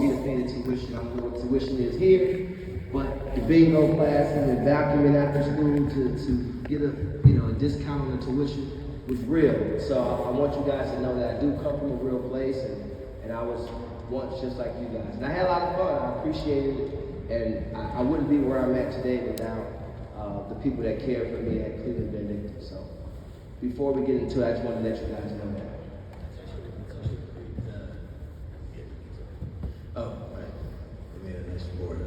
me to pay the tuition. I'm doing tuition is here, but the bingo classes and vacuuming after school to get a discount on the tuition was real. So I want you guys to know that I do come from a real place, and I was once just like you guys. And I had a lot of fun. I appreciated it, and I wouldn't be where I'm at today without the people that cared for me at Cleveland Benedictine. So before we get into it, I just want to let you guys know that. Oh, right. We made a nice board.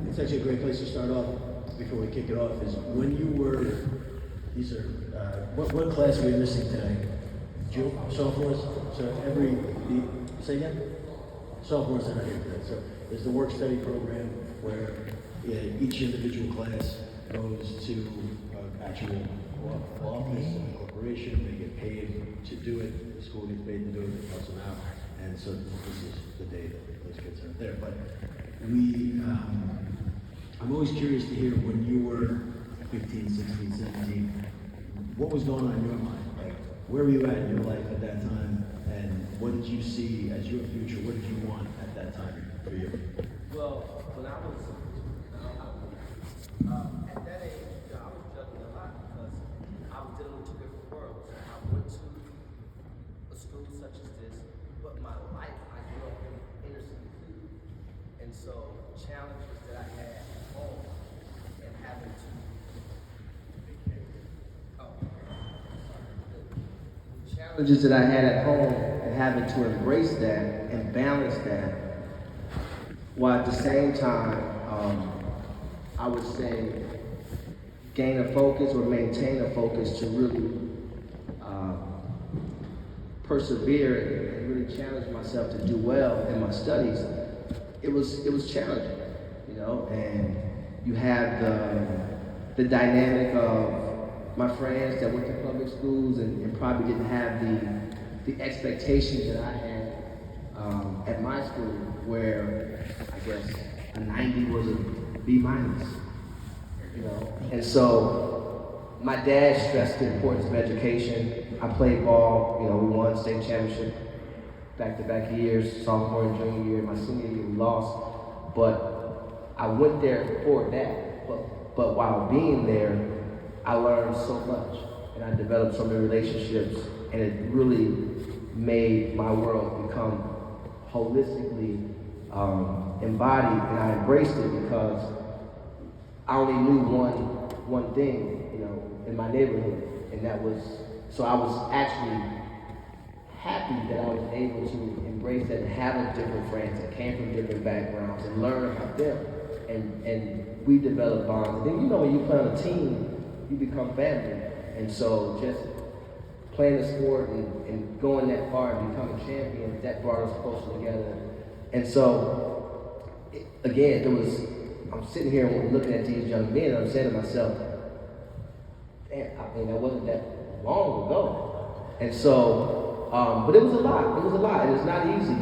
It's actually a great place to start off before we kick it off. Is when you were, these are, what class are we missing today? Sophomores? So say again? Sophomores are not here today. So there's the work study program where each individual class goes to an actual office and a corporation. They get paid to do it. The school gets paid to do it. It helps them out. And so this is the day that those kids are there. But I'm always curious to hear when you were 15, 16, 17, what was going on in your mind? Like, where were you at in your life at that time? And what did you see as your future? What did you want at that time for you? Well, when I was at that age, I was juggling a lot because I was dealing with two different worlds. I went to a school such as this, but my life, I grew up in inner city Cleveland. And so challenges that I had at home and having to challenges that I had at home and having to embrace that and balance that, while at the same time, I would say, gain a focus or maintain a focus to really persevere and really challenge myself to do well in my studies. It was challenging, and you have the dynamic of my friends that went to public schools and probably didn't have the expectations that I had at my school, where I guess a 90 was a B minus, And so my dad stressed the importance of education. I played ball, we won state championship back-to-back years, sophomore and junior year. My senior year we lost, but I went there for that. But while being there, I learned so much, and I developed so many relationships, and it really made my world become holistically embodied, and I embraced it because I only knew one thing, in my neighborhood, and that was, so I was actually happy that I was able to embrace that and have different friends that came from different backgrounds and learn about them, and we developed bonds. And then when you play on a team, you become family, and so just playing the sport and going that far and becoming champions, that brought us closer together. And so, again, I'm sitting here and looking at these young men, and I'm saying to myself, damn, that wasn't that long ago. And so, but it was a lot, and it's not easy,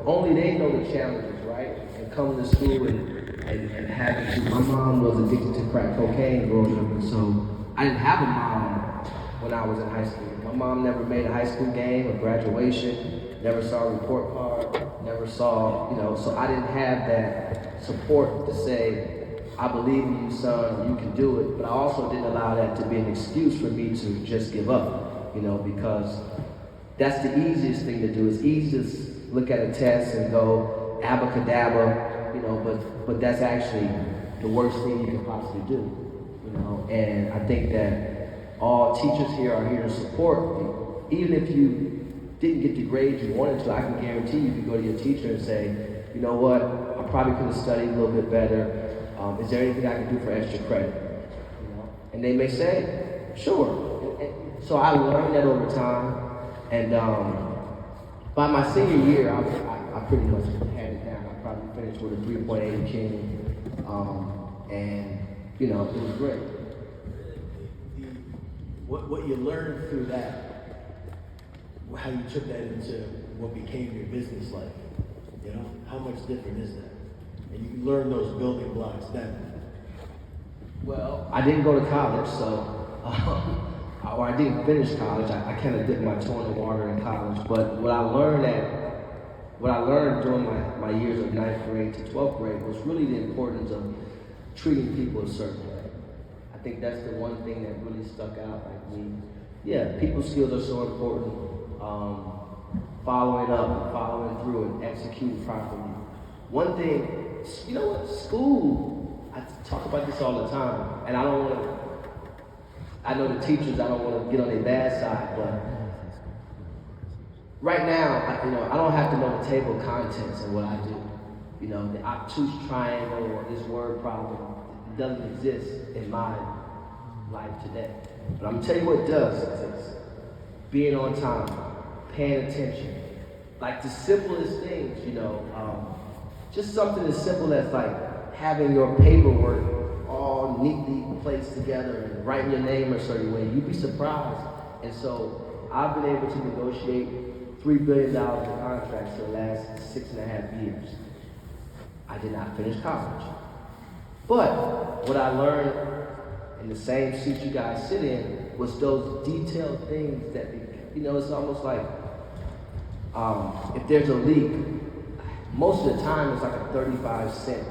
only they know the challenges, right? And coming to school and having to, my mom was addicted to crack cocaine growing up, and so I didn't have a mom when I was in high school. My mom never made a high school game or graduation, never saw a report card, never saw, so I didn't have that support to say, I believe in you, son, you can do it. But I also didn't allow that to be an excuse for me to just give up, because that's the easiest thing to do. It's easy to look at a test and go abracadabra, but that's actually the worst thing you can possibly do, And I think that all teachers here are here to support you. Even if you didn't get the grades you wanted to, I can guarantee you could go to your teacher and say, you know what, I probably could have studied a little bit better. Is there anything I can do for extra credit? And they may say, sure. And so I learned that over time. And by my senior year, I pretty much had it down. I probably finished with a 3.8 King. And, it was great. What you learned through that, how you took that into what became your business life, how much different is that? And you learn those building blocks then. Well, I didn't go to college, or I didn't finish college. I kind of dipped my toe in the water in college. But what I learned what I learned during my years of 9th grade to 12th grade was really the importance of treating people a certain way. I think that's the one thing that really stuck out. People skills are so important. Following up and following through and executing properly. One thing, you know what, school, I talk about this all the time, and I know the teachers, I don't want to get on their bad side, but right now, I don't have to know the table of contents of what I do. The obtuse triangle or this word problem doesn't exist in my life today. But I'm gonna tell you what does exist. Being on time, paying attention. Like the simplest things, just something as simple as like having your paperwork all neatly placed together and writing your name a certain way. You'd be surprised. And so I've been able to negotiate $3 billion in contracts for the last 6.5 years. I did not finish college. But what I learned in the same seat you guys sit in was those detailed things that, it's almost like if there's a leak, most of the time it's like a 35-cent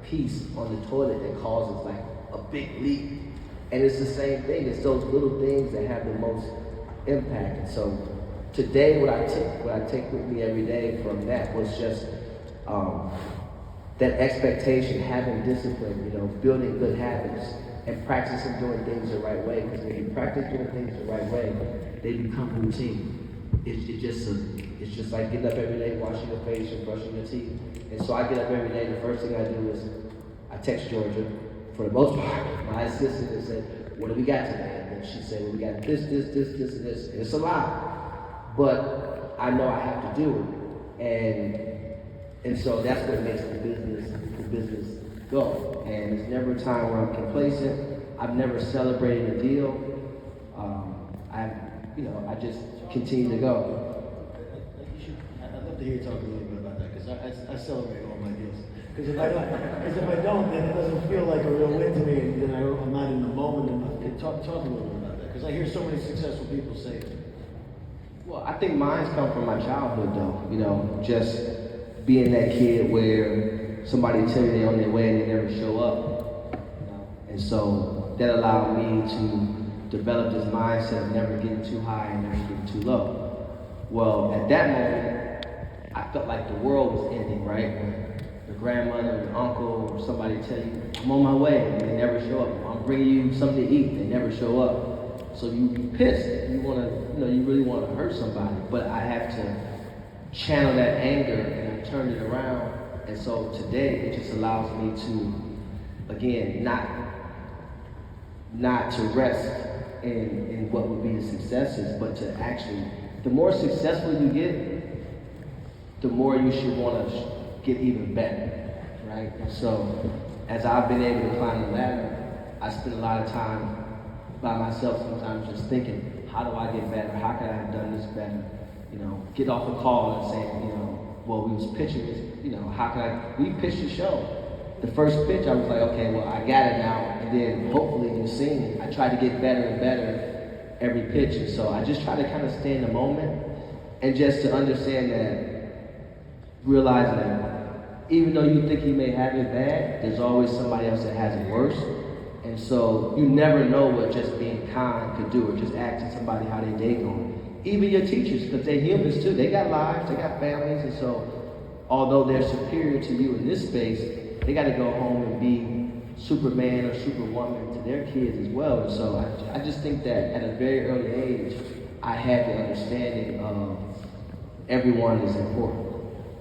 piece on the toilet that causes like a big leak. And it's the same thing. It's those little things that have the most impact. And so today, what I take with me every day from that was just that expectation, having discipline, building good habits, and practicing doing things the right way. Because when you practice doing things the right way, they become routine. It's just like getting up every day, washing your face and brushing your teeth. And so I get up every day, the first thing I do is I text Georgia, for the most part, my assistant, and say, what do we got today? And then she said, well, we got this, and this. And it's a lot, but I know I have to do it. And so that's what makes the business go. And it's never a time where I'm complacent. I've never celebrated a deal. I just continue to go. I'd love to hear you talk a little bit about that, because I celebrate all my deals. Because if I don't, then it doesn't feel like a real win to me, and then I'm not in the moment enough. Talk a little bit about that, because I hear so many successful people say it. Well, I think mine's come from my childhood, though. Just being that kid where somebody tell you they're on their way and they never show up. And so that allowed me to develop this mindset of never getting too high and never getting too low. Well, at that moment, I felt like the world was ending, right? When your grandmother, your uncle, or somebody tell you, I'm on my way, and they never show up. I'm bringing you something to eat, they never show up. So you be pissed. You really want to hurt somebody. But I have to channel that anger and I turned it around. And so today, it just allows me to, again, not to rest in what would be the successes, but to actually, the more successful you get, the more you should want to get even better, right? And so, as I've been able to climb the ladder, I spend a lot of time by myself sometimes just thinking, how do I get better? How could I have done this better? Get off a call and say, well, we was pitching this, we pitched the show. The first pitch, I was like, okay, well, I got it now. And then hopefully you've seen it. I try to get better and better every pitch. And so I just try to kind of stay in the moment and just to understand that, realizing that even though you think you may have it bad, there's always somebody else that has it worse. And so you never know what just being kind could do or just asking somebody how their day going. Even your teachers, because they're humans too. They got lives, they got families. And so although they're superior to you in this space, they got to go home and be Superman or Superwoman to their kids as well. And so I just think that at a very early age, I had the understanding of everyone is important.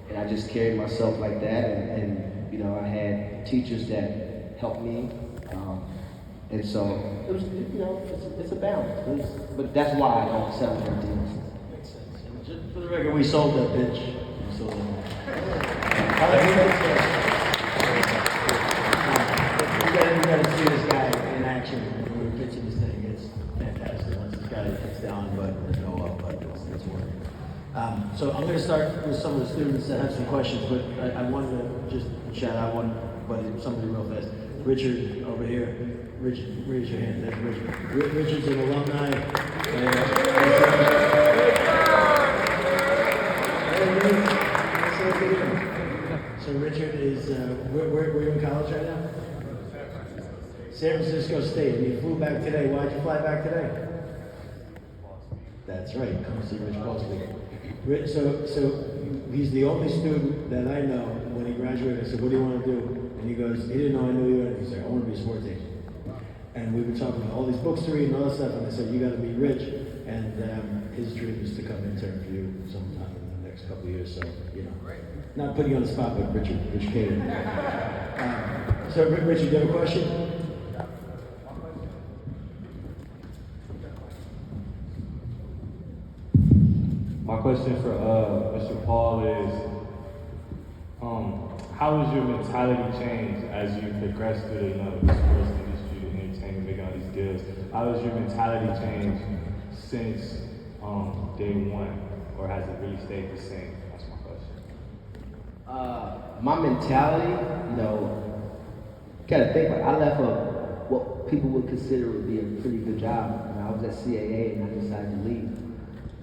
And I just carried myself like that. And I had teachers that helped me. And so it was, it's a balance. But that's why I don't celebrate deals. Makes sense. And just for the record, we sold that bitch. We sold it. You got to see this guy in action when we were pitching this thing. It's fantastic. Once this guy hits down, but there's no up, but it's working. So I'm going to start with some of the students that have some questions, but I wanted to just shout out somebody real fast. Richard over here. Richard, raise your hand. That's Richard. Richard's an alumni. So Richard is, where are you in college right now? San Francisco State, and you flew back today. Why'd you fly back today? That's right, come see Rich Bosley. So he's the only student that I know, when he graduated, I said, what do you want to do? And he goes, he didn't know I knew you. And he said, I want to be a sports agent. And we were talking about all these books to read and all that stuff, and I said, you got to meet Rich. And his dream is to come intern for you sometime in the next couple of years. So, you know, not putting you on the spot, but Rich catered. So, Richard, do you have a question? My question for Mr. Paul is, how has your mentality changed as you progress through the sports industry, the entertainment, making all these deals? How has your mentality changed since day one, or has it really stayed the same? That's my question. My mentality, gotta think about it. I left what people would consider would be a pretty good job. I was at CAA and I decided to leave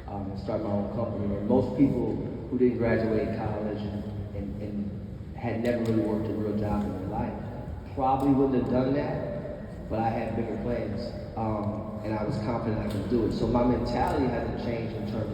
and start my own company. And most people who didn't graduate college and had never really worked a real job in their life probably wouldn't have done that, but I had bigger plans and I was confident I could do it. So my mentality hasn't changed in terms